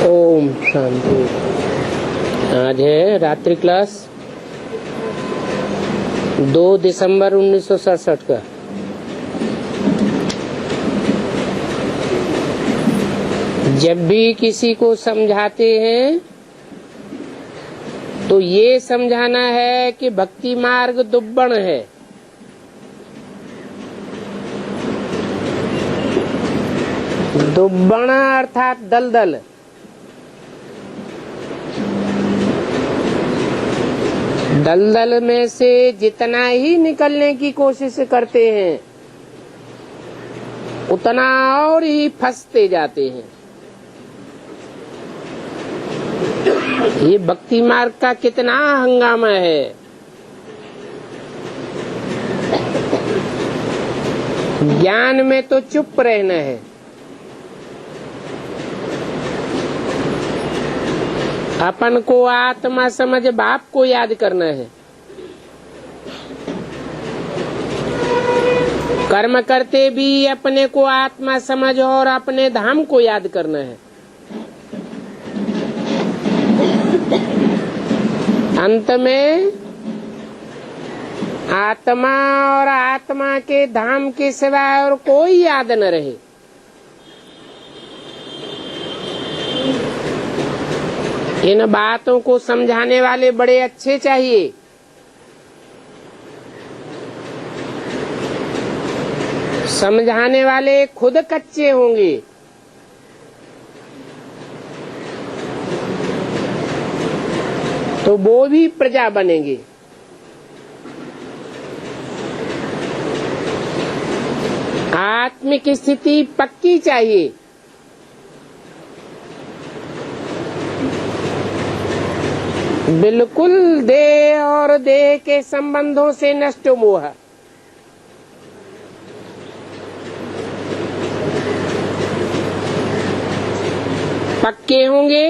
ओम शांति। आज है रात्रि क्लास 2 दिसंबर 1967 का। जब भी किसी को समझाते हैं तो ये समझाना है कि भक्ति मार्ग दुब्बण है। दुब्बण अर्थात दलदल। दलदल में से जितना ही निकलने की कोशिश करते हैं उतना और ही फंसते जाते हैं। ये भक्ति मार्ग का कितना हंगामा है। ज्ञान में तो चुप रहना है, अपन को आत्मा समझ बाप को याद करना है। कर्म करते भी अपने को आत्मा समझ और अपने धाम को याद करना है। अंत में आत्मा और आत्मा के धाम के सिवाय और कोई याद न रहे। इन बातों को समझाने वाले बड़े अच्छे चाहिए। समझाने वाले खुद कच्चे होंगे। तो वो भी प्रजा बनेंगे। आत्मिक स्थिति पक्की चाहिए। बिल्कुल देह और देह के संबंधों से नष्ट मोह। पक्के होंगे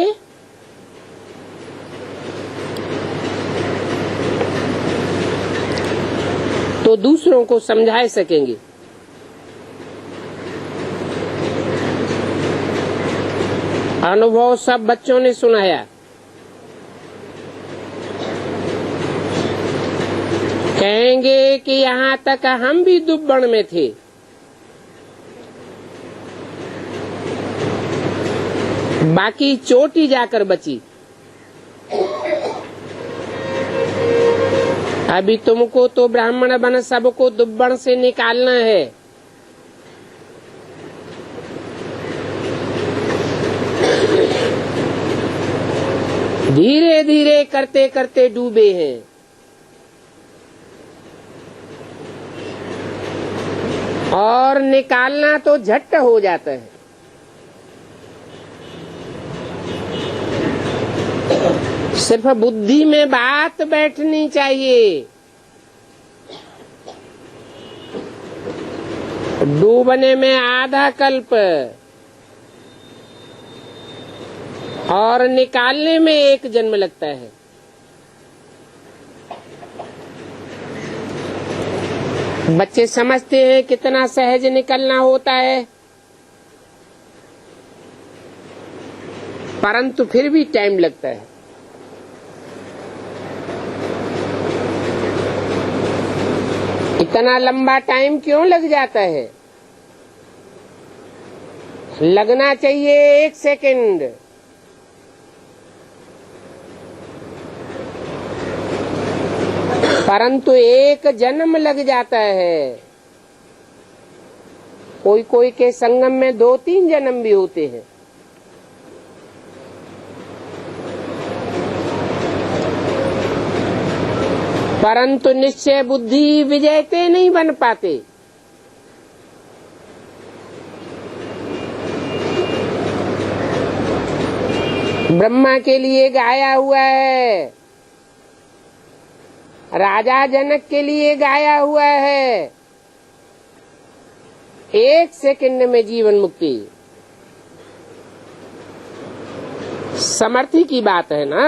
तो दूसरों को समझा सकेंगे। अनुभव सब बच्चों ने सुनाया। कहेंगे कि यहाँ तक हम भी दुब्बण में थे। बाकी चोटी जाकर बची। अभी तुमको तो ब्राह्मण बन सबको दुब्बण से निकालना है। धीरे धीरे करते करते डूबे हैं। और निकालना तो झट हो जाता है। सिर्फ बुद्धि में बात बैठनी चाहिए। डूबने में आधा कल्प और निकालने में 1 जन्म लगता है। बच्चे समझते हैं कितना सहज निकलना होता है, परंतु फिर भी टाइम लगता है। इतना लंबा टाइम क्यों लग जाता है? लगना चाहिए 1 सेकंड। परंतु 1 जन्म लग जाता है। कोई कोई के संगम में 2-3 जन्म भी होते हैं। परंतु निश्चय बुद्धि विजेते नहीं बन पाते। ब्रह्मा के लिए गाया हुआ है, राजा जनक के लिए गाया हुआ है, 1 सेकंड में जीवन मुक्ति। समर्थी की बात है ना।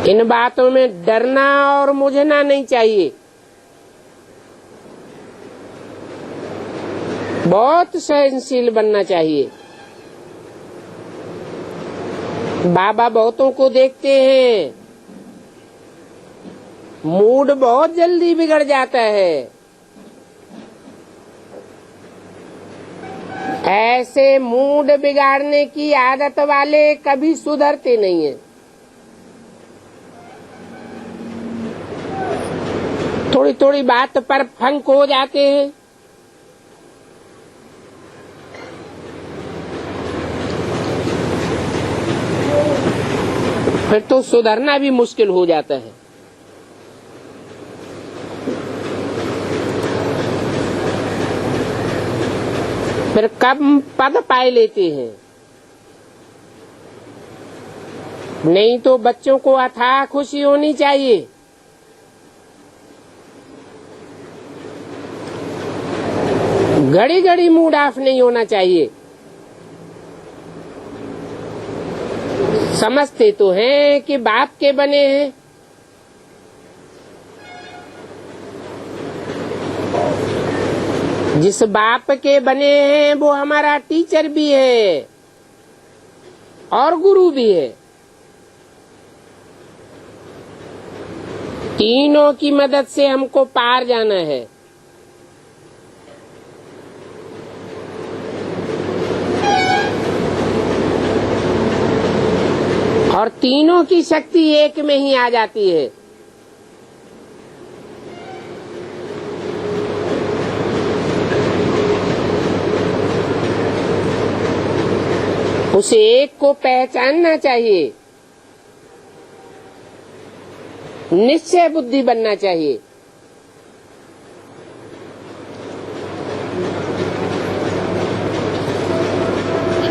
इन बातों में डरना और मुझना नहीं चाहिए। बहुत सहनशील बनना चाहिए। बाबा बहुतों को देखते हैं, मूड बहुत जल्दी बिगड़ जाता है। ऐसे मूड बिगाड़ने की आदत वाले कभी सुधरते नहीं हैं। थोड़ी थोड़ी बात पर फंक हो जाते हैं। फिर तो सुधरना भी मुश्किल हो जाता है। फिर कम पद पाए लेते हैं। नहीं तो बच्चों को अथाह खुशी होनी चाहिए। घड़ी घड़ी मूड ऑफ नहीं होना चाहिए। समझते तो हैं कि बाप के बने हैं, जिस बाप के बने हैं वो हमारा टीचर भी है और गुरु भी है। तीनों की मदद से हमको पार जाना है। और तीनों की शक्ति एक में ही आ जाती है। उसे एक को पहचानना चाहिए, निश्चय बुद्धि बनना चाहिए।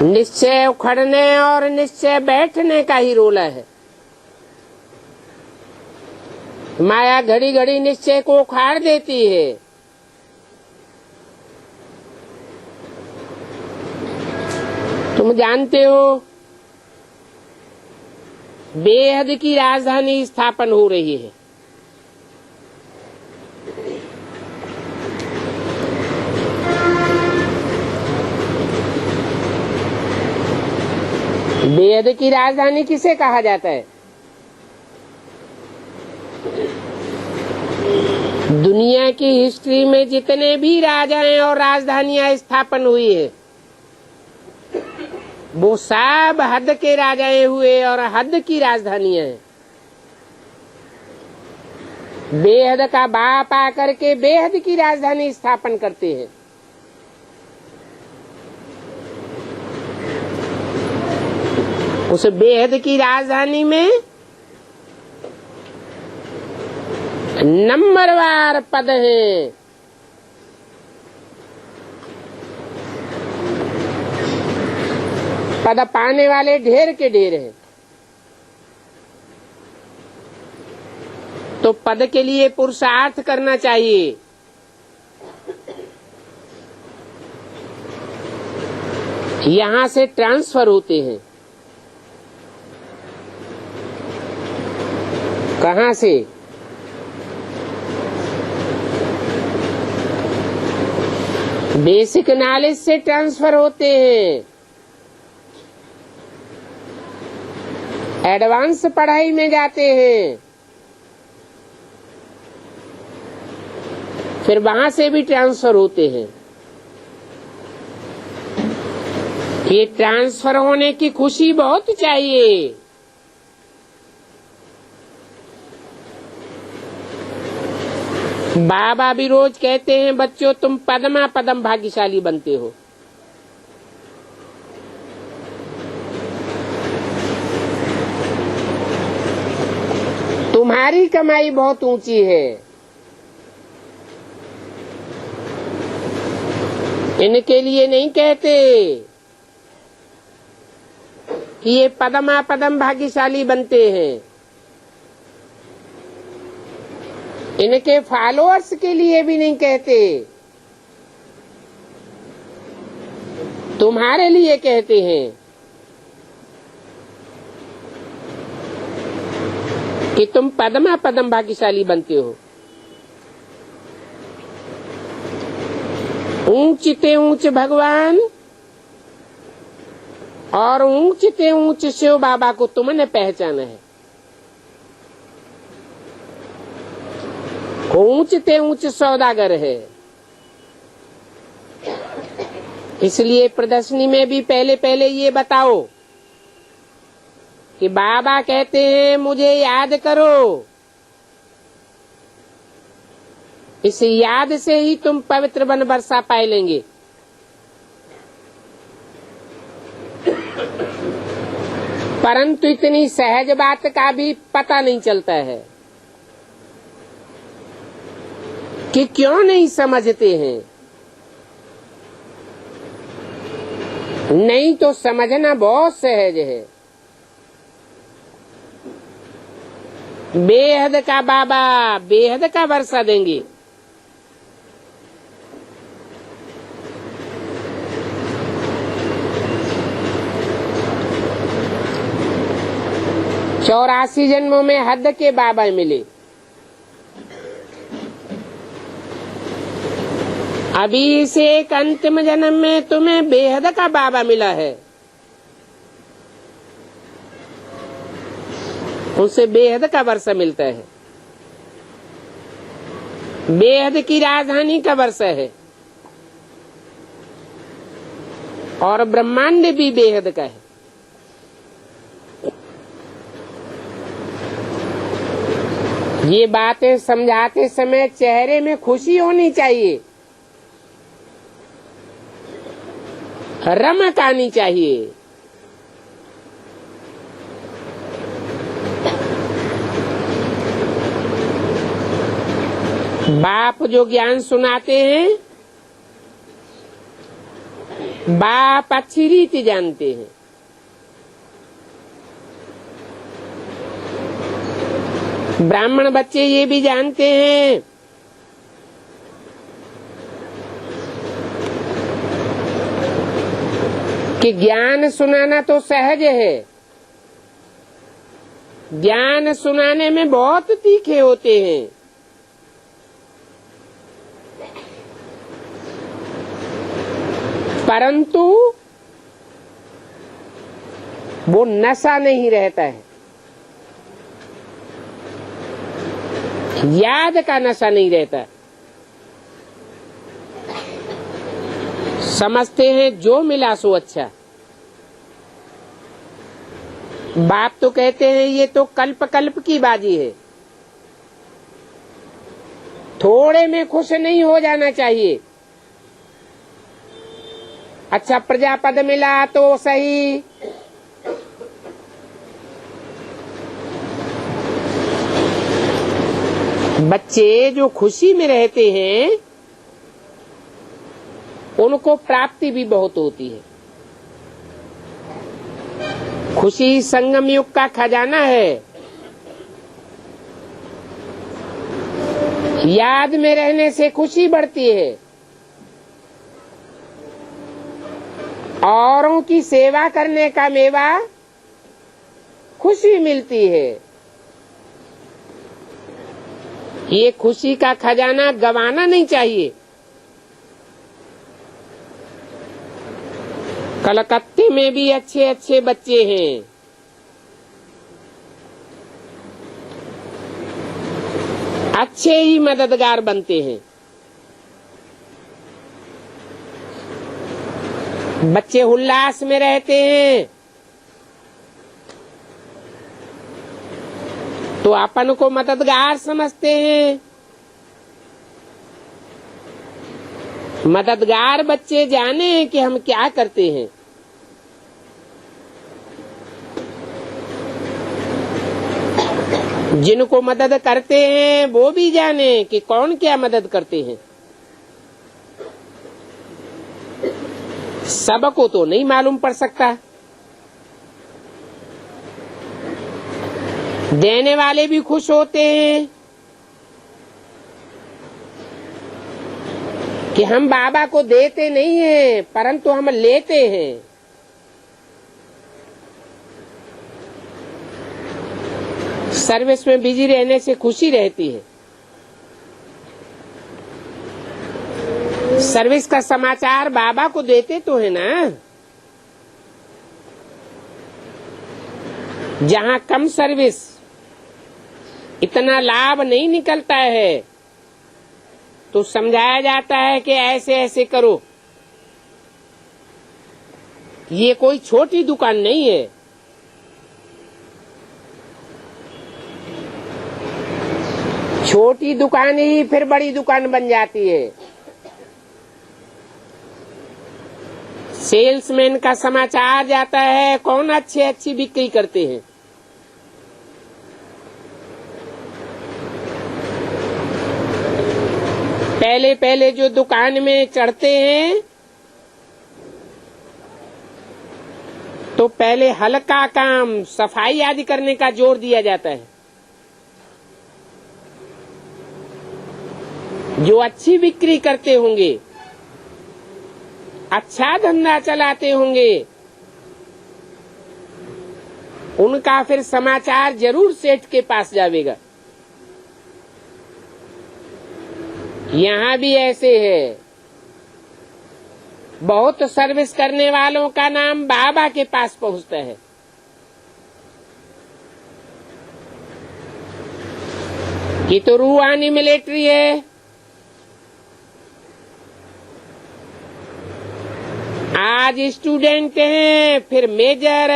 निश्चय उखड़ने और निश्चय बैठने का ही रोल है। माया घड़ी घड़ी निश्चय को उखाड़ देती है। तुम जानते हो, बेहद की राजधानी स्थापन हो रही है। बेहद की राजधानी किसे कहा जाता है? दुनिया की हिस्ट्री में जितने भी राजाएं और राजधानियां स्थापन हुई है, वो सब हद के राजाएं हुए और हद की राजधानियां हैं। बेहद का बाप आकर के बेहद की राजधानी स्थापन करते हैं। उस बेहद की राजधानी में नंबरवार पद हैं। पद पाने वाले ढेर के ढेर हैं। तो पद के लिए पुरुषार्थ करना चाहिए। यहाँ से ट्रांसफर होते हैं। कहाँ से? बेसिक नॉलेज से ट्रांसफर होते हैं। एडवांस पढ़ाई में जाते हैं, फिर वहां से भी ट्रांसफर होते हैं। ये ट्रांसफर होने की खुशी बहुत चाहिए। बाबा भी रोज कहते हैं, बच्चों तुम पदमा पदम भाग्यशाली बनते हो। तुम्हारी कमाई बहुत ऊंची है। इनके लिए नहीं कहते कि ये पदमा पदम भाग्यशाली बनते हैं। इनके फॉलोअर्स के लिए भी नहीं कहते, तुम्हारे लिए कहते हैं कि तुम पदमा पदम भाग्यशाली बनते हो। ऊंचते ऊंच भगवान और ऊंचते ऊंच शिव बाबा को तुमने पहचाना है। ऊंचते ऊंच सौदागर है। इसलिए प्रदर्शनी में भी पहले पहले ये बताओ कि बाबा कहते हैं मुझे याद करो। इस याद से ही तुम पवित्र वन वर्षा पाए लेंगे। परंतु इतनी सहज बात का भी पता नहीं चलता है कि क्यों नहीं समझते हैं। नहीं तो समझना बहुत सहज है। बेहद का बाबा बेहद का वर्षा देंगे। चौरासी जन्मों में हद के बाबा मिले। अभी से एक अंतिम जन्म में तुम्हें बेहद का बाबा मिला है। उनसे बेहद का वर्षा मिलता है। बेहद की राजधानी का वर्षा है और ब्रह्मांड भी बेहद का है। ये बातें समझाते समय चेहरे में खुशी होनी चाहिए, रमक आनी चाहिए। बाप जो ज्ञान सुनाते हैं, बाप अच्छी रीति जानते हैं। ब्राह्मण बच्चे ये भी जानते हैं कि ज्ञान सुनाना तो सहज है। ज्ञान सुनाने में बहुत तीखे होते हैं। परंतु वो नशा नहीं रहता है। याद का नशा नहीं रहता। समझते हैं जो मिला सो अच्छा। बाप तो कहते हैं ये तो कल्प कल्प की बाजी है। थोड़े में खुश नहीं हो जाना चाहिए। अच्छा प्रजापद मिला तो सही, बच्चे जो खुशी में रहते हैं उनको प्राप्ति भी बहुत होती है। खुशी संगम युग का खजाना है। याद में रहने से खुशी बढ़ती है। औरों की सेवा करने का मेवा खुशी मिलती है। ये खुशी का खजाना गंवाना नहीं चाहिए। कलकत्ते में भी अच्छे अच्छे बच्चे हैं। अच्छे ही मददगार बनते हैं। बच्चे उल्लास में रहते हैं तो अपन को मददगार समझते हैं। मददगार बच्चे जाने कि हम क्या करते हैं। जिनको मदद करते हैं वो भी जाने कि कौन क्या मदद करते हैं। सबको तो नहीं मालूम पड़ सकता। देने वाले भी खुश होते हैं कि हम बाबा को देते नहीं हैं परंतु हम लेते हैं। सर्विस में बिजी रहने से खुशी रहती है। सर्विस का समाचार बाबा को देते तो है ना। जहाँ कम सर्विस इतना लाभ नहीं निकलता है तो समझाया जाता है कि ऐसे ऐसे करो। ये कोई छोटी दुकान नहीं है। छोटी दुकान ही फिर बड़ी दुकान बन जाती है। सेल्समैन का समाचार जाता है कौन अच्छी बिक्री करते हैं। पहले पहले जो दुकान में चढ़ते हैं तो पहले हल्का काम सफाई आदि करने का जोर दिया जाता है। जो अच्छी बिक्री करते होंगे, अच्छा धंधा चलाते होंगे, उनका फिर समाचार जरूर सेठ के पास जाएगा। यहाँ भी ऐसे है। बहुत सर्विस करने वालों का नाम बाबा के पास पहुंचता है। ये तो रूहानी मिलिट्री है। आज स्टूडेंट हैं, फिर मेजर,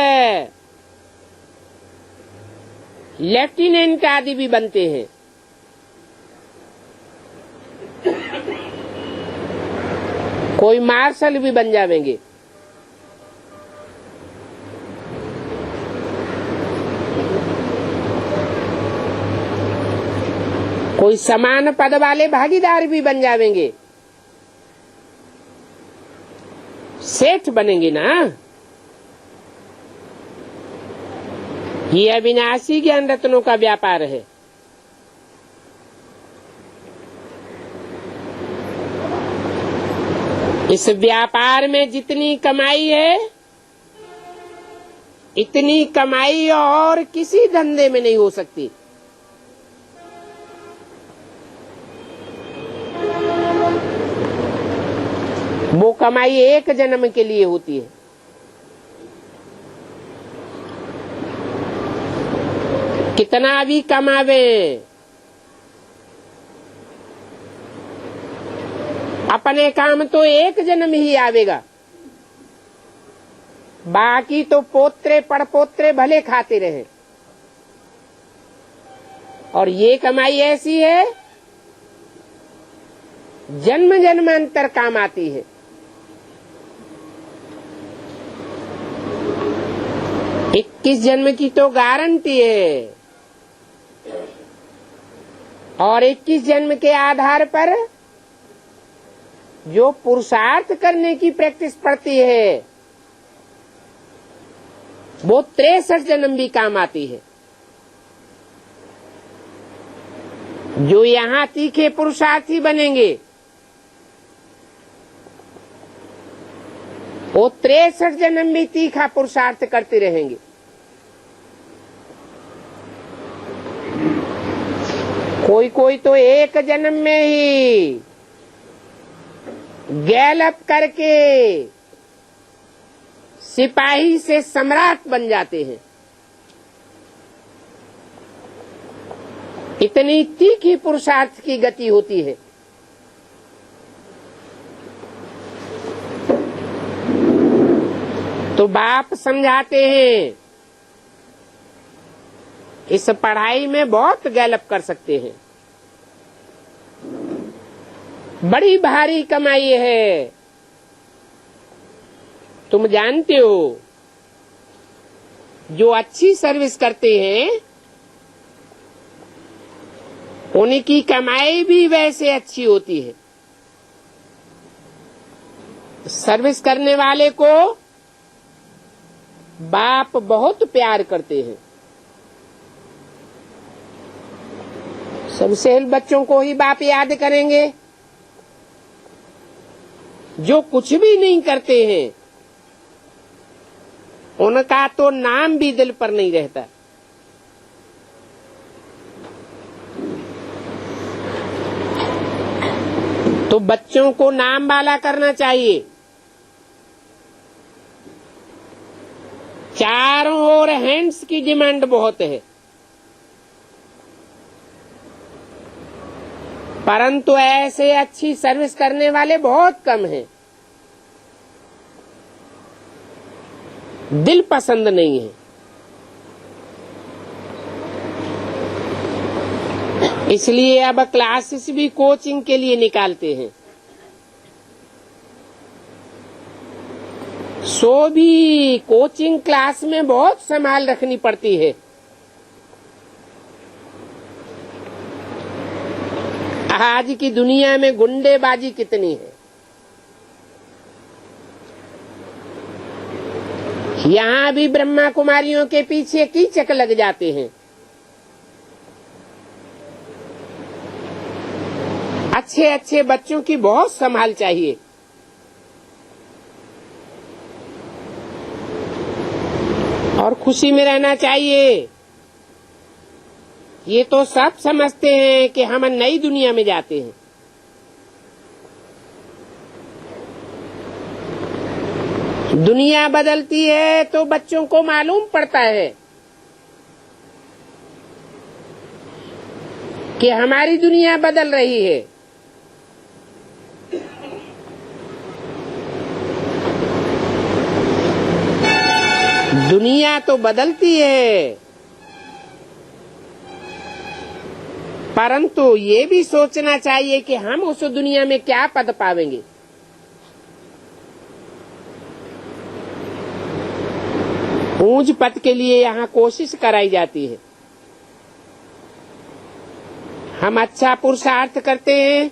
लेफ्टिनेंट आदि भी बनते हैं। कोई मार्शल भी बन जाएंगे। कोई समान पद वाले भागीदार भी बन जाएंगे। सेठ बनेंगे ना। ये अविनाशी ज्ञान रत्नों का व्यापार है। इस व्यापार में जितनी कमाई है, इतनी कमाई और किसी धंधे में नहीं हो सकती। वो कमाई एक जन्म के लिए होती है। कितना भी कमावे, अपने काम तो एक जन्म ही आवेगा। बाकी तो पोत्रे पड़पोत्रे भले खाते रहे। और ये कमाई ऐसी है जन्म जन्मांतर काम आती है। 21 जन्म की तो गारंटी है। और 21 जन्म के आधार पर जो पुरुषार्थ करने की प्रैक्टिस पड़ती है वो 63 जन्म भी काम आती है। जो यहाँ तीखे पुरुषार्थी बनेंगे वो 63 जन्म भी तीखा पुरुषार्थ करते रहेंगे। कोई कोई तो एक जन्म में ही गैलअप करके सिपाही से सम्राट बन जाते हैं। इतनी तीखी पुरुषार्थ की गति होती है। तो बाप समझाते हैं इस पढ़ाई में बहुत गैलअप कर सकते हैं। बड़ी भारी कमाई है। तुम जानते हो जो अच्छी सर्विस करते हैं उनकी कमाई भी वैसे अच्छी होती है। सर्विस करने वाले को बाप बहुत प्यार करते हैं। सबसे बच्चों को ही बाप याद करेंगे। जो कुछ भी नहीं करते हैं उनका तो नाम भी दिल पर नहीं रहता। तो बच्चों को नाम वाला करना चाहिए। चारों ओर हैंड्स की डिमांड बहुत है, परंतु ऐसे अच्छी सर्विस करने वाले बहुत कम हैं। दिल पसंद नहीं है, इसलिए अब क्लासेस भी कोचिंग के लिए निकालते हैं। सो भी कोचिंग क्लास में बहुत संभाल रखनी पड़ती है। आज की दुनिया में गुंडेबाजी कितनी है। यहाँ भी ब्रह्मा कुमारियों के पीछे कीचक लग जाते हैं। अच्छे अच्छे बच्चों की बहुत संभाल चाहिए। और खुशी में रहना चाहिए। ये तो सब समझते हैं कि हम नई दुनिया में जाते हैं। दुनिया बदलती है तो बच्चों को मालूम पड़ता है कि हमारी दुनिया बदल रही है। दुनिया तो बदलती है, परंतु ये भी सोचना चाहिए कि हम उस दुनिया में क्या पद पावेंगे। ऊंच पद के लिए यहाँ कोशिश कराई जाती है। हम अच्छा पुरुषार्थ करते हैं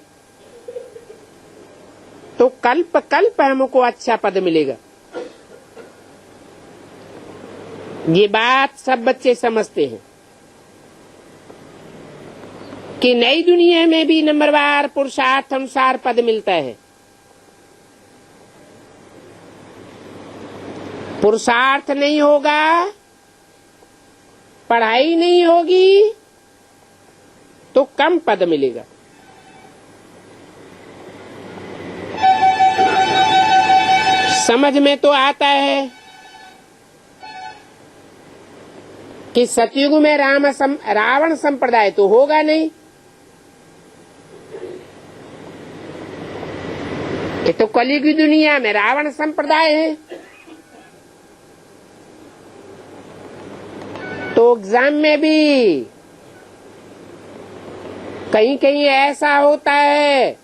तो कल्प कल्प हमको अच्छा पद मिलेगा। ये बात सब बच्चे समझते हैं कि नई दुनिया में भी नंबरवार पुरुषार्थ अनुसार पद मिलता है। पुरुषार्थ नहीं होगा, पढ़ाई नहीं होगी तो कम पद मिलेगा। समझ में तो आता है कि सतयुग में रावण संप्रदाय तो होगा नहीं। ये तो कलयुग की दुनिया में रावण संप्रदाय है। तो एग्जाम में भी कहीं कहीं ऐसा होता है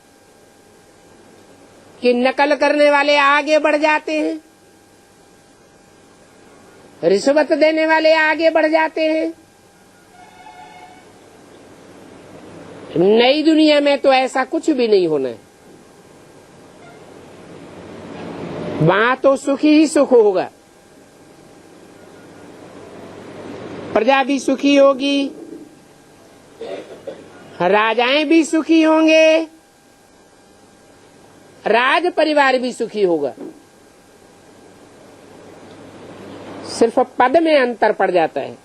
कि नकल करने वाले आगे बढ़ जाते हैं, रिश्वत देने वाले आगे बढ़ जाते हैं। नई दुनिया में तो ऐसा कुछ भी नहीं होना है। वहां तो सुखी ही सुख होगा, प्रजा भी सुखी होगी, राजाएं भी सुखी होंगे, राज परिवार भी सुखी होगा। सिर्फ पद में अंतर पड़ जाता है।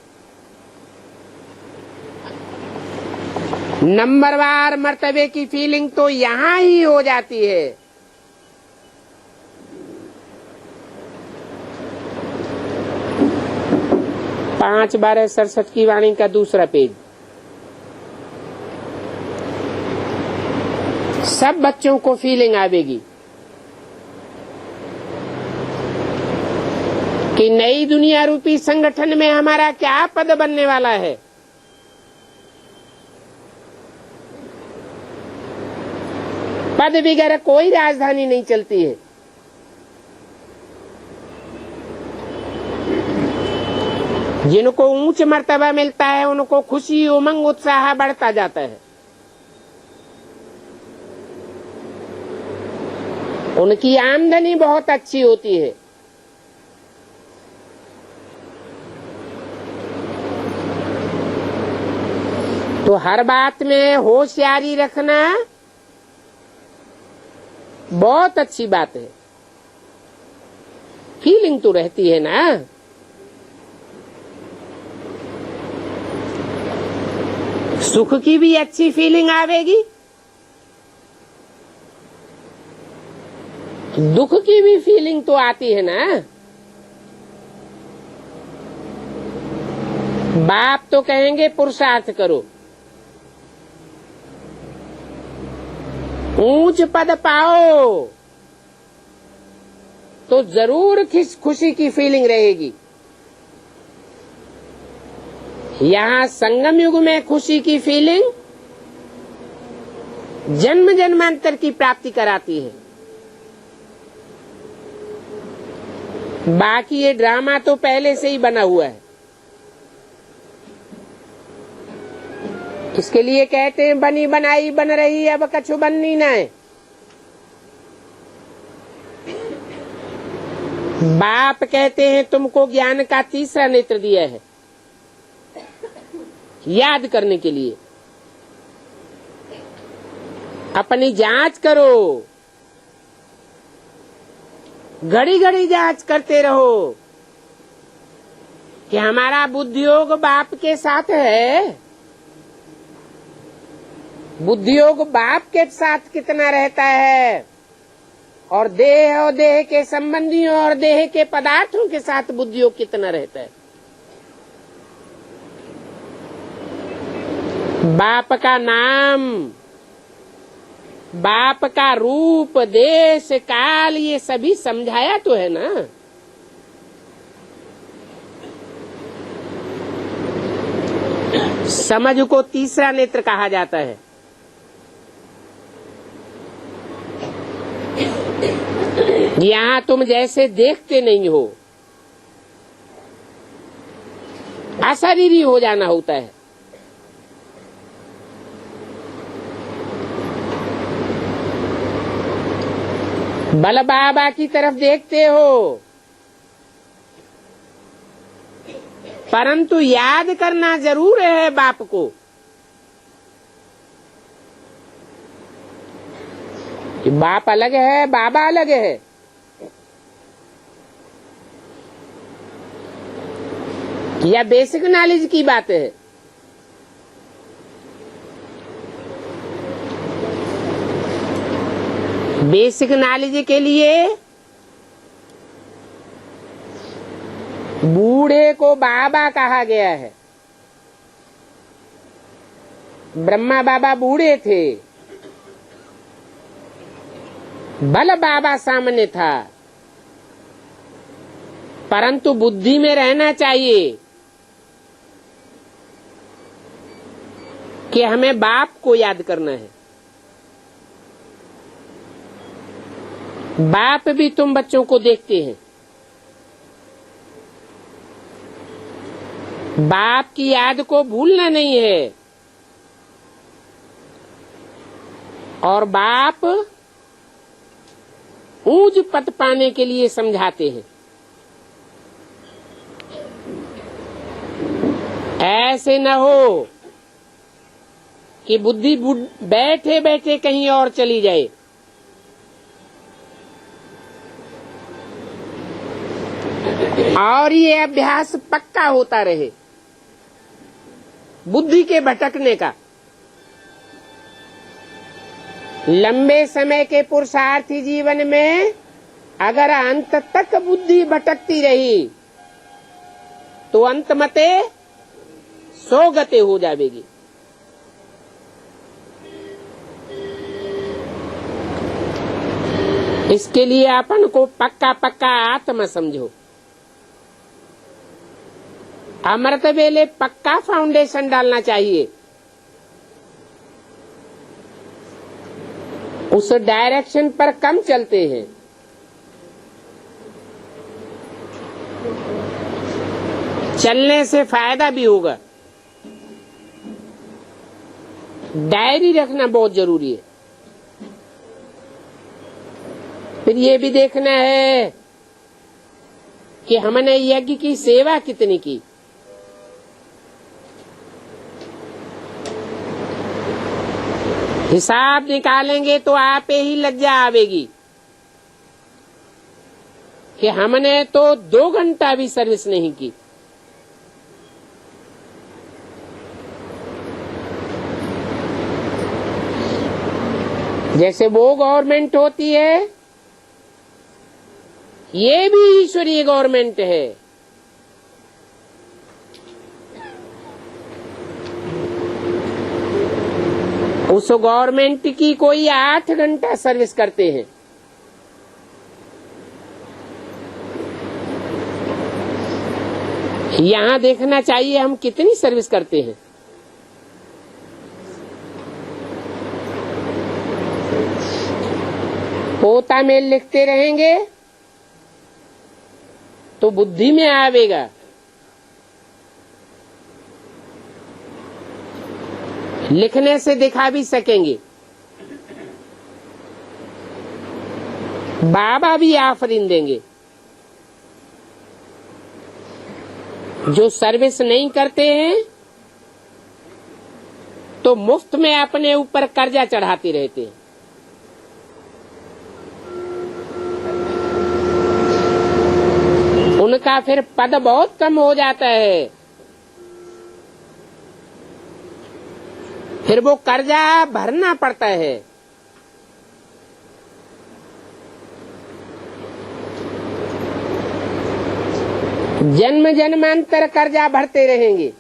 नंबरवार मर्तबे की फीलिंग तो यहां ही हो जाती है। 5/12/67 की वाणी का दूसरा पेज। सब बच्चों को फीलिंग आवेगी कि नई दुनिया रूपी संगठन में हमारा क्या पद बनने वाला है। पद वगैरह कोई राजधानी नहीं चलती है। जिनको ऊंच मर्तबा मिलता है उनको खुशी, उमंग, उत्साह बढ़ता जाता है। उनकी आमदनी बहुत अच्छी होती है। तो हर बात में होशियारी रखना बहुत अच्छी बात है। फीलिंग तो रहती है ना। सुख की भी अच्छी फीलिंग आवेगी दुख की भी फीलिंग तो आती है ना। बाप तो कहेंगे पुरुषार्थ करो, ऊंच पद पाओ, तो जरूर खुशी की फीलिंग रहेगी। यहाँ संगम युग में खुशी की फीलिंग जन्म जन्मांतर की प्राप्ति कराती है। बाकी ये ड्रामा तो पहले से ही बना हुआ है। इसके लिए कहते हैं बनी बनाई बन रही, अब कछु बननी न है। बाप कहते हैं तुमको ज्ञान का तीसरा नेत्र दिया है याद करने के लिए। अपनी जांच करो, घड़ी घड़ी जांच करते रहो कि हमारा बुद्धियोग बाप के साथ है। बुद्धियोग बाप के साथ कितना रहता है, और देह के संबंधियों और देह के पदार्थों के साथ बुद्धियोग कितना रहता है। बाप का नाम, बाप का रूप, देश, काल, ये सभी समझाया तो है ना। समझ को तीसरा नेत्र कहा जाता है। यहाँ तुम जैसे देखते नहीं हो, अशरीरी हो जाना होता है। बल बाबा की तरफ देखते हो, परंतु याद करना जरूर है बाप को। कि बाप अलग है, बाबा अलग है। यह बेसिक नॉलेज की बात है। बेसिक नॉलेज के लिए बूढ़े को बाबा कहा गया है। ब्रह्मा बाबा बूढ़े थे, बल बाबा सामने था, परंतु बुद्धि में रहना चाहिए कि हमें बाप को याद करना है। बाप भी तुम बच्चों को देखते हैं। बाप की याद को भूलना नहीं है। और बाप ऊंच पद पाने के लिए समझाते हैं। ऐसे न हो कि बुद्धि बैठे बैठे कहीं और चली जाए। और ये अभ्यास पक्का होता रहे बुद्धि के भटकने का। लंबे समय के पुरुषार्थी जीवन में अगर अंत तक बुद्धि भटकती रही तो अंत मते सो गते हो जाएगी। इसके लिए अपन को पक्का पक्का आत्मा समझो। अमृत वेले पक्का फाउंडेशन डालना चाहिए। उस डायरेक्शन पर कम चलते हैं। चलने से फायदा भी होगा। डायरी रखना बहुत जरूरी है। फिर ये भी देखना है कि हमने यज्ञ की सेवा कितनी की। हिसाब निकालेंगे तो आप ही लज्जा आवेगी कि हमने तो 2 घंटा भी सर्विस नहीं की। जैसे वो गवर्नमेंट होती है ये भी ईश्वरीय गवर्नमेंट है। उस गवर्नमेंट की कोई 8 घंटा सर्विस करते हैं। यहां देखना चाहिए हम कितनी सर्विस करते हैं। पोता में लिखते रहेंगे तो बुद्धि में आवेगा। लिखने से दिखा भी सकेंगे। बाबा भी आफरीन देंगे। जो सर्विस नहीं करते हैं तो मुफ्त में अपने ऊपर कर्जा चढ़ाते रहते हैं। उनका फिर पद बहुत कम हो जाता है। फिर वो कर्जा भरना पड़ता है। जन्म जन्मांतर कर्जा भरते रहेंगे।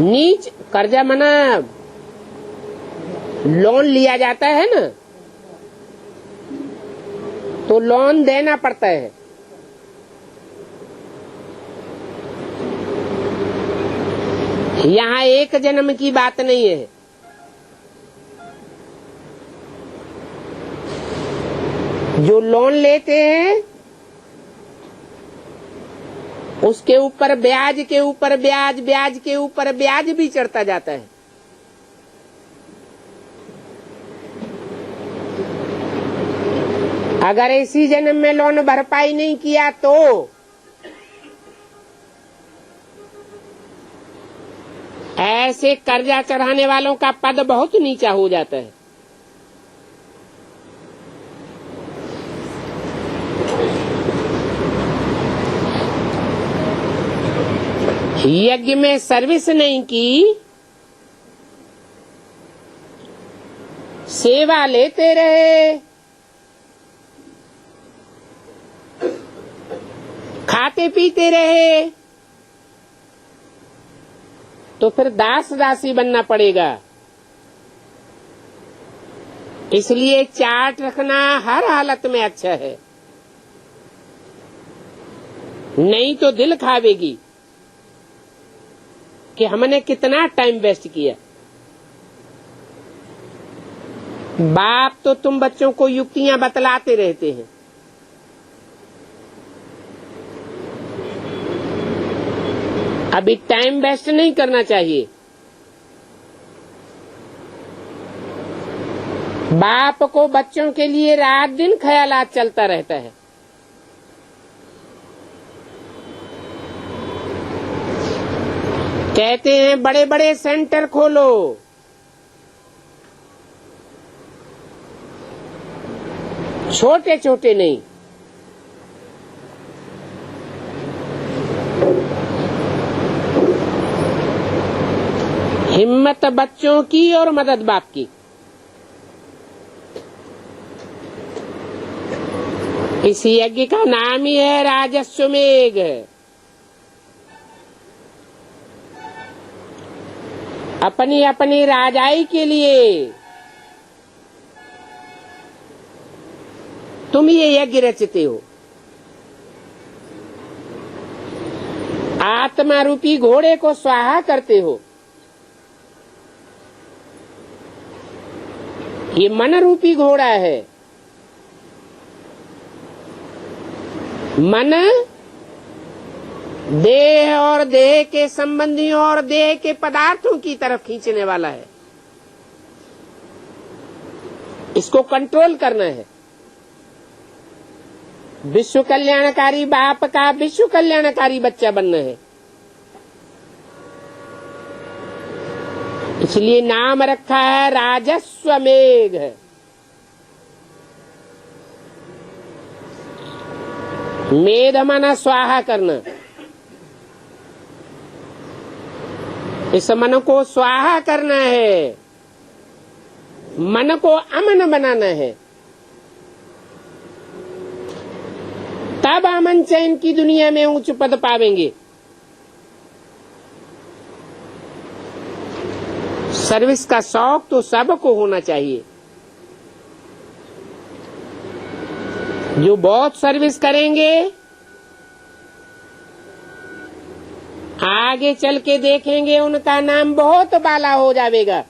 नीच कर्जा मना लोन लिया जाता है ना, तो लोन देना पड़ता है। यहाँ एक जन्म की बात नहीं है। जो लोन लेते हैं उसके ऊपर ब्याज के ऊपर ब्याज, ब्याज के ऊपर ब्याज भी चढ़ता जाता है। अगर इसी जन्म में लोन भरपाई नहीं किया तो ऐसे कर्जा चढ़ाने वालों का पद बहुत नीचा हो जाता है। यज्ञ में सर्विस नहीं की, सेवा लेते रहे, खाते पीते रहे, तो फिर दास दासी बनना पड़ेगा। इसलिए चार्ट रखना हर हालत में अच्छा है, नहीं तो दिल खावेगी कि हमने कितना टाइम वेस्ट किया। बाप तो तुम बच्चों को युक्तियां बतलाते रहते हैं, अभी टाइम वेस्ट नहीं करना चाहिए। बाप को बच्चों के लिए रात दिन ख्यालात चलता रहता है। कहते हैं बड़े बड़े सेंटर खोलो, छोटे छोटे नहीं। हिम्मत बच्चों की और मदद बाप की। इस यज्ञ का नाम ही है राजस्वमेघ। अपनी अपनी राजाई के लिए तुम ये यज्ञ रचते हो। आत्मा रूपी घोड़े को स्वाहा करते हो। ये मन रूपी घोड़ा है। मन देह और देह के संबंधियों और देह के पदार्थों की तरफ खींचने वाला है। इसको कंट्रोल करना है। विश्व कल्याणकारी बाप का विश्व कल्याणकारी बच्चा बनना है। इसलिए नाम रखा है राजस्वमेघ। मेध माना स्वाहा करना। इस मन को स्वाहा करना है। मन को अमन बनाना है, तब अमन चैन की दुनिया में उच्च पद पावेंगे। सर्विस का शौक तो सबको होना चाहिए। जो बहुत सर्विस करेंगे आगे चल के देखेंगे उनका नाम बहुत बाला हो जाएगा।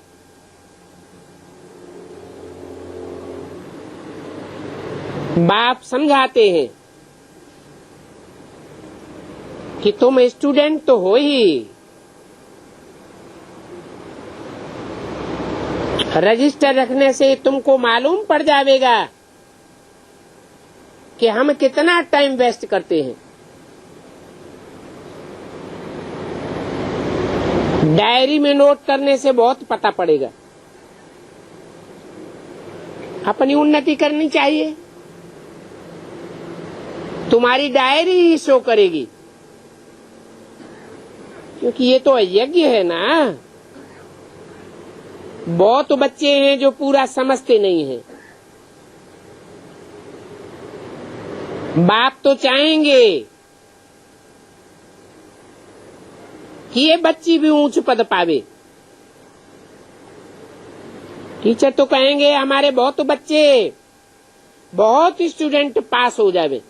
बाप समझाते हैं कि तुम स्टूडेंट तो हो ही, रजिस्टर रखने से तुमको मालूम पड़ जाएगा कि हम कितना टाइम वेस्ट करते हैं। डायरी में नोट करने से बहुत पता पड़ेगा। अपनी उन्नति करनी चाहिए, तुम्हारी डायरी ही शो करेगी, क्योंकि ये तो यज्ञ है ना। बहुत बच्चे हैं जो पूरा समझते नहीं हैं। बाप तो चाहेंगे कि ये बच्ची भी ऊंच पद पावे। टीचर तो कहेंगे हमारे बहुत बच्चे, बहुत स्टूडेंट पास हो जावे।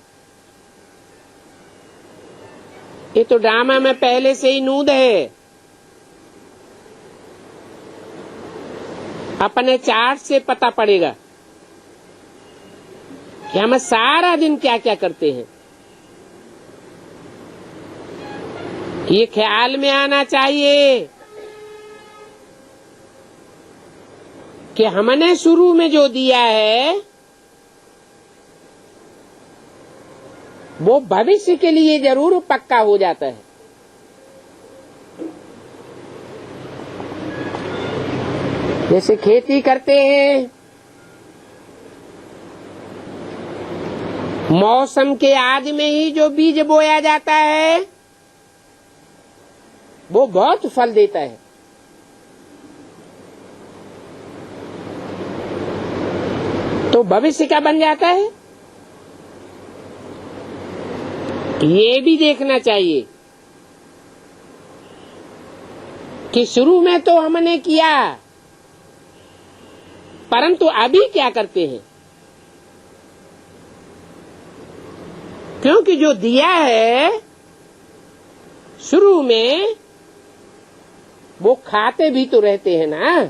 ये तो ड्रामा में पहले से ही नूद है। अपने चार्ट से पता पड़ेगा कि हम सारा दिन क्या क्या करते हैं। ये ख्याल में आना चाहिए कि हमने शुरू में जो दिया है वो भविष्य के लिए जरूर पक्का हो जाता है। जैसे खेती करते हैं, मौसम के आदि में ही जो बीज बोया जाता है वो बहुत फल देता है। तो भविष्य क्या बन जाता है, ये भी देखना चाहिए कि शुरू में तो हमने किया, परंतु अभी क्या करते हैं। क्योंकि जो दिया है शुरू में वो खाते भी तो रहते हैं ना।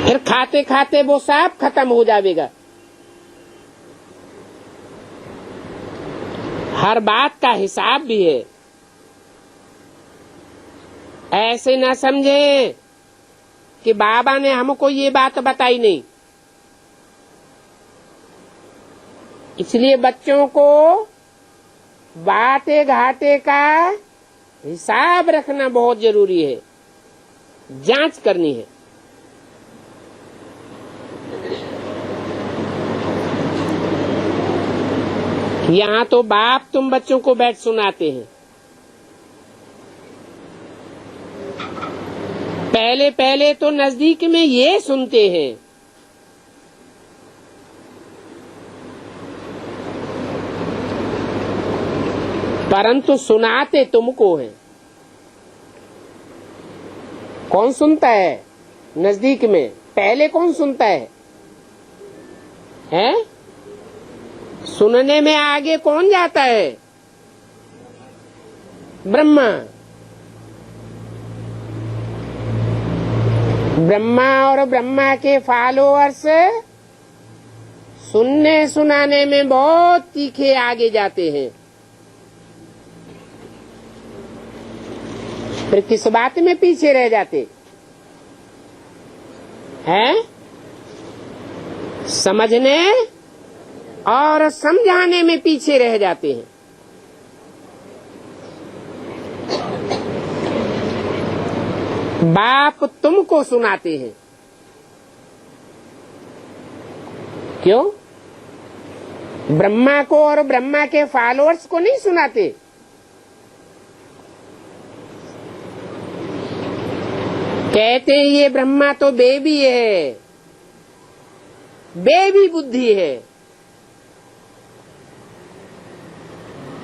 फिर खाते खाते वो सब खत्म हो जाएगा। हर बात का हिसाब भी है। ऐसे न समझे कि बाबा ने हमको ये बात बताई नहीं, इसलिए बच्चों को बाटे घाटे का हिसाब रखना बहुत जरूरी है, जांच करनी है। यहाँ तो बाप तुम बच्चों को बैठ सुनाते हैं। पहले पहले तो नजदीक में ये सुनते हैं, परंतु सुनाते तुमको हैं। कौन सुनता है नजदीक में? पहले कौन सुनता है? हैं? सुनने में आगे कौन जाता है? ब्रह्मा। ब्रह्मा और ब्रह्मा के फॉलोअर्स सुनने सुनाने में बहुत तीखे आगे जाते हैं। फिर किस बात में पीछे रह जाते हैं? समझने और समझाने में पीछे रह जाते हैं। बाप तुमको सुनाते हैं। क्यों? ब्रह्मा को और ब्रह्मा के फॉलोअर्स को नहीं सुनाते। कहते हैं ये ब्रह्मा तो बेबी है, बेबी बुद्धि है।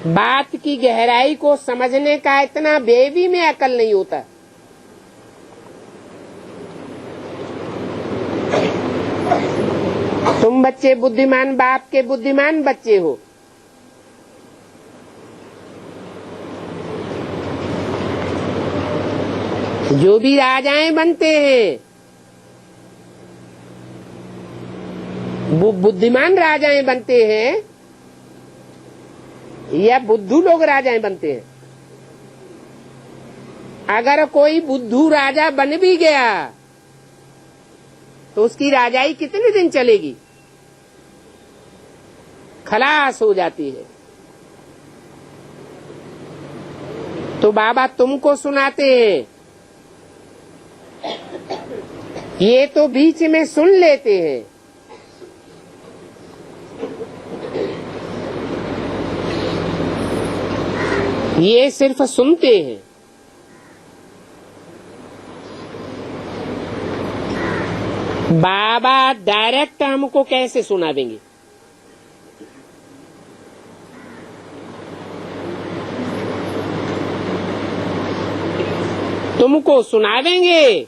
बात की गहराई को समझने का इतना बेबी में अकल नहीं होता। तुम बच्चे बुद्धिमान बाप के बुद्धिमान बच्चे हो। जो भी राजाएं बनते हैं वो बुद्धिमान राजाएं बनते हैं या बुद्धू लोग राजाएं बनते हैं? अगर कोई बुद्धू राजा बन भी गया तो उसकी राजाई कितने दिन चलेगी? खलास हो जाती है। तो बाबा तुमको सुनाते हैं, ये तो बीच में सुन लेते हैं। ये सिर्फ सुनते हैं। बाबा डायरेक्ट हमको कैसे सुना देंगे? तुमको सुना देंगे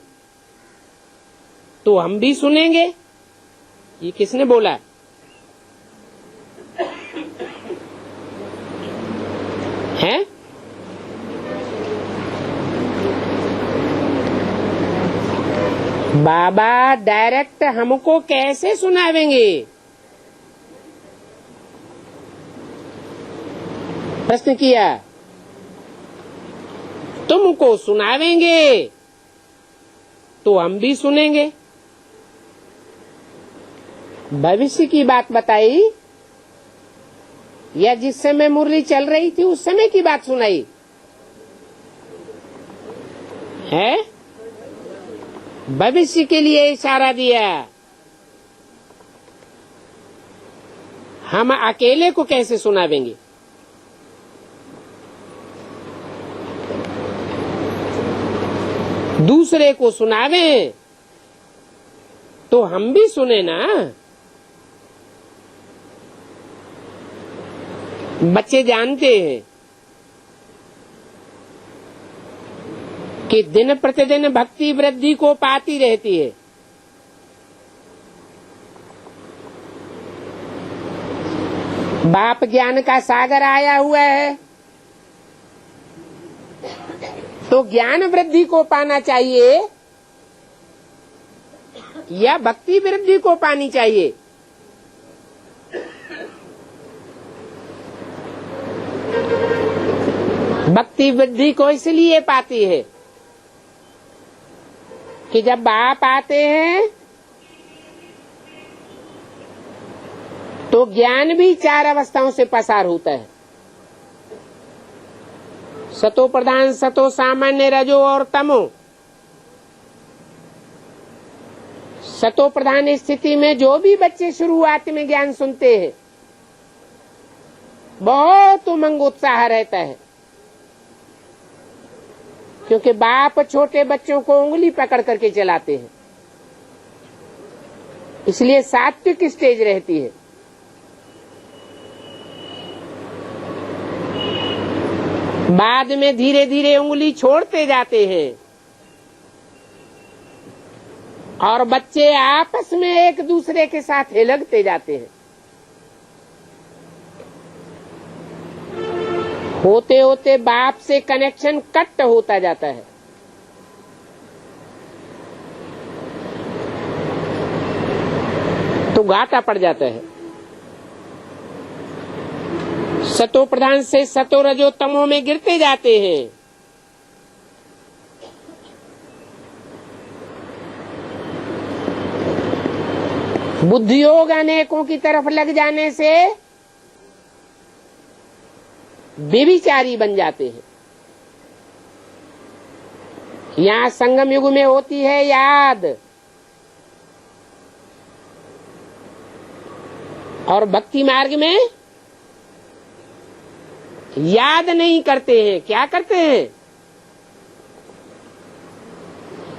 तो हम भी सुनेंगे। ये किसने बोला? है? बाबा डायरेक्ट हमको कैसे सुनावेंगे? प्रश्न किया। तुमको सुनावेंगे तो हम भी सुनेंगे। भविष्य की बात बताई या जिस समय मुरली चल रही थी उस समय की बात सुनाई है? भविष्य के लिए इशारा दिया। हम अकेले को कैसे सुनावेंगे? दूसरे को सुनावें तो हम भी सुने ना। बच्चे जानते हैं कि दिन प्रतिदिन भक्ति वृद्धि को पाती रहती है। बाप ज्ञान का सागर आया हुआ है तो ज्ञान वृद्धि को पाना चाहिए या भक्ति वृद्धि को पानी चाहिए? भक्ति वृद्धि को इसलिए पाती है कि जब बाप आते हैं तो ज्ञान भी 4 अवस्थाओं से पसार होता है। सतो प्रधान, सतो सामान्य, रजो और तमो। सतो प्रधान स्थिति में जो भी बच्चे शुरुआत में ज्ञान सुनते हैं बहुत उमंग उत्साह रहता है, क्योंकि बाप छोटे बच्चों को उंगली पकड़ करके चलाते हैं, इसलिए सात्विक स्टेज रहती है। बाद में धीरे धीरे उंगली छोड़ते जाते हैं और बच्चे आपस में एक दूसरे के साथ हिलकते जाते हैं। होते होते बाप से कनेक्शन कट होता जाता है। तो घाटा पड़ जाता है। सतो प्रधान से सतो रजो तमो में गिरते जाते हैं। बुद्धि योग अनेकों की तरफ लग जाने से व्यभिचारी बन जाते हैं। यहाँ संगम युग में होती है याद, और भक्ति मार्ग में याद नहीं करते हैं। क्या करते हैं?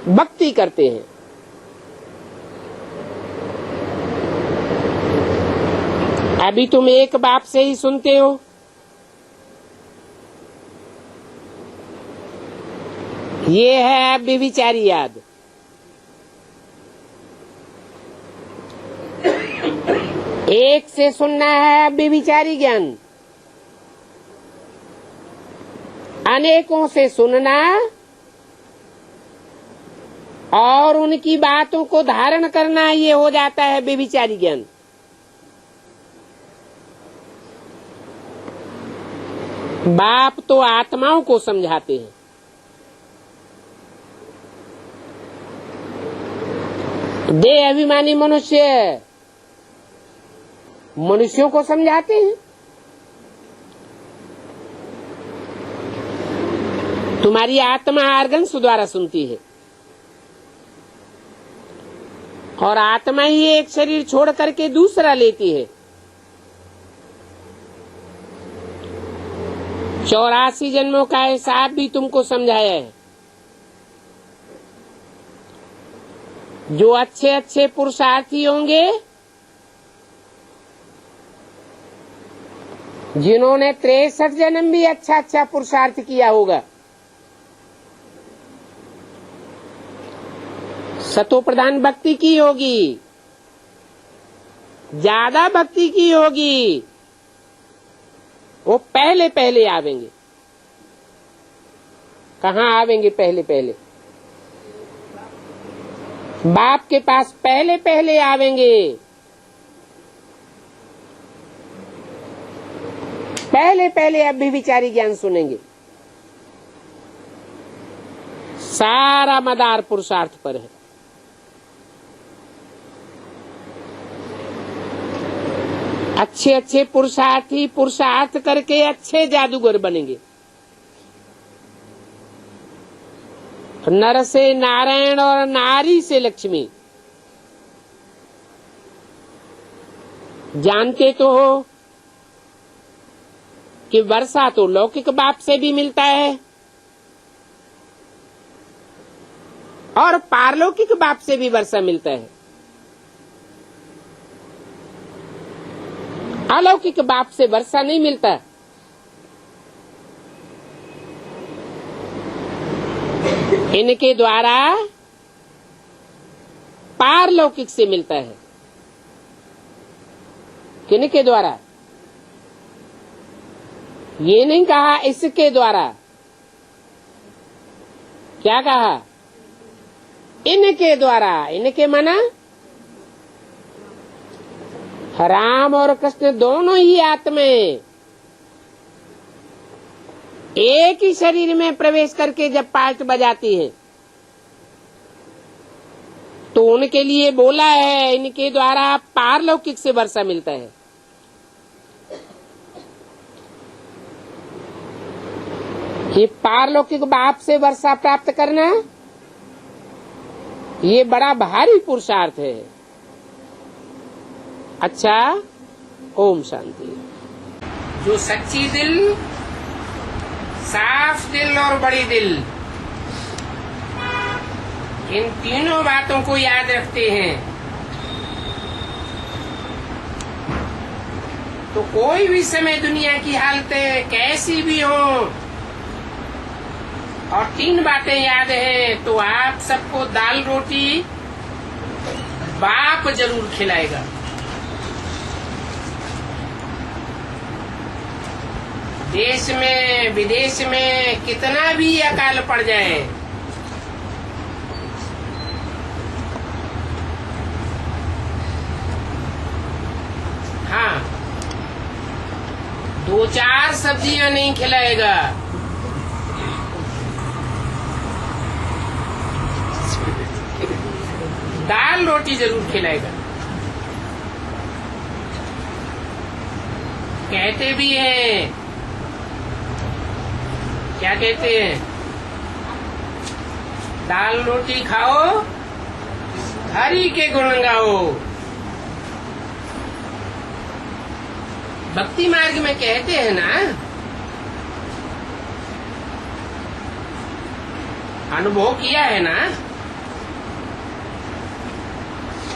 भक्ति करते हैं। अभी तुम एक बाप से ही सुनते हो, ये है व्यभिचारी याद। एक से सुनना है व्यभिचारी ज्ञान, अनेकों से सुनना और उनकी बातों को धारण करना, ये हो जाता है व्यभिचारी ज्ञान। बाप तो आत्माओं को समझाते हैं, देह अभिमानी मनुष्य मनुष्यों को समझाते हैं। तुम्हारी आत्मा आर्गन्स द्वारा सुनती है और आत्मा ही एक शरीर छोड़ करके दूसरा लेती है। 84 जन्मों का हिसाब भी तुमको समझाया है। जो अच्छे अच्छे पुरुषार्थी होंगे, जिन्होंने 63 जन्म भी अच्छा अच्छा पुरुषार्थ किया होगा, सतो प्रधान भक्ति की होगी, ज्यादा भक्ति की होगी, वो पहले पहले आवेंगे। कहाँ आवेंगे पहले पहले? बाप के पास पहले पहले आवेंगे। पहले पहले व्यभिचारी ज्ञान सुनेंगे। सारा मदार पुरुषार्थ पर है। अच्छे अच्छे पुरुषार्थी पुरुषार्थ करके अच्छे जादूगर बनेंगे। नर से नारायण और नारी से लक्ष्मी। जानते तो हो कि वर्षा तो लौकिक बाप से भी मिलता है और पारलौकिक बाप से भी वर्षा मिलता है। अलौकिक बाप से वर्षा नहीं मिलता। इनके द्वारा पारलौकिक से मिलता है। किनके द्वारा? ये नहीं कहा इसके द्वारा। क्या कहा? इनके द्वारा। इनके माना राम और कृष्ण दोनों ही आत्माएं एक ही शरीर में प्रवेश करके जब पाठ बजाती है तो उनके लिए बोला है, इनके द्वारा पारलौकिक से वर्षा मिलता है। ये पारलौकिक बाप से वर्षा प्राप्त करना ये बड़ा भारी पुरुषार्थ है। अच्छा, ओम शांति। जो सच्ची दिल, साफ दिल और बड़ी दिल, इन तीनों बातों को याद रखते हैं तो कोई भी समय दुनिया की हालतें कैसी भी हो और तीन बातें याद हैं तो आप सबको दाल रोटी बाप जरूर खिलाएगा। देश में विदेश में कितना भी अकाल पड़ जाए, हाँ, 2-4 सब्जियां नहीं खिलाएगा, दाल रोटी जरूर खिलाएगा। कहते भी हैं, क्या कहते हैं? दाल रोटी खाओ, हरि के गुण गाओ। भक्ति मार्ग में कहते हैं ना, अनुभव किया है ना,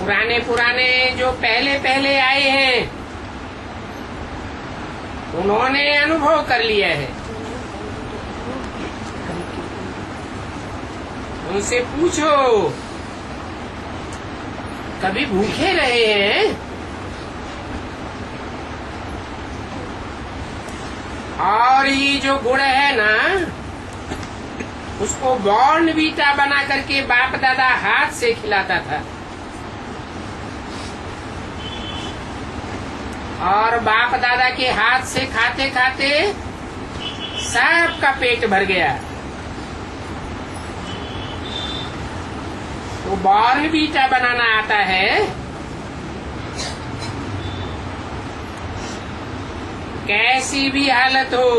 पुराने पुराने जो पहले पहले आए हैं उन्होंने अनुभव कर लिया है। उनसे पूछो कभी भूखे रहे हैं? और ये जो गुड़ है ना उसको बॉर्नवीटा बना करके बाप दादा हाथ से खिलाता था और बाप दादा के हाथ से खाते खाते सबका पेट भर गया। तो बॉर्नवीटा बनाना आता है। कैसी भी हालत हो,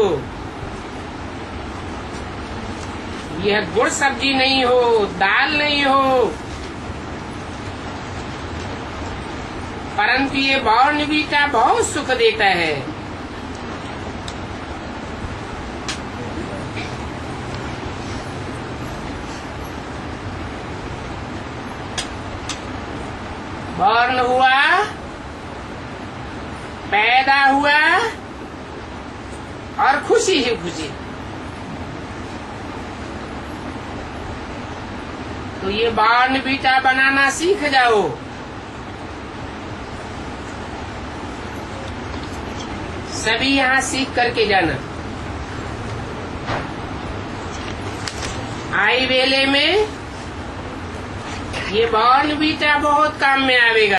यह गुड़ सब्जी नहीं हो, दाल नहीं हो, परंतु ये बॉर्नवीटा बहुत सुख देता है। बॉर्न हुआ, पैदा हुआ और खुशी ही खुशी। तो ये बॉर्नवीटा बनाना सीख जाओ। सभी यहाँ सीख करके जाना। आई वेले में ये बॉर्नवीटा बहुत काम में आवेगा।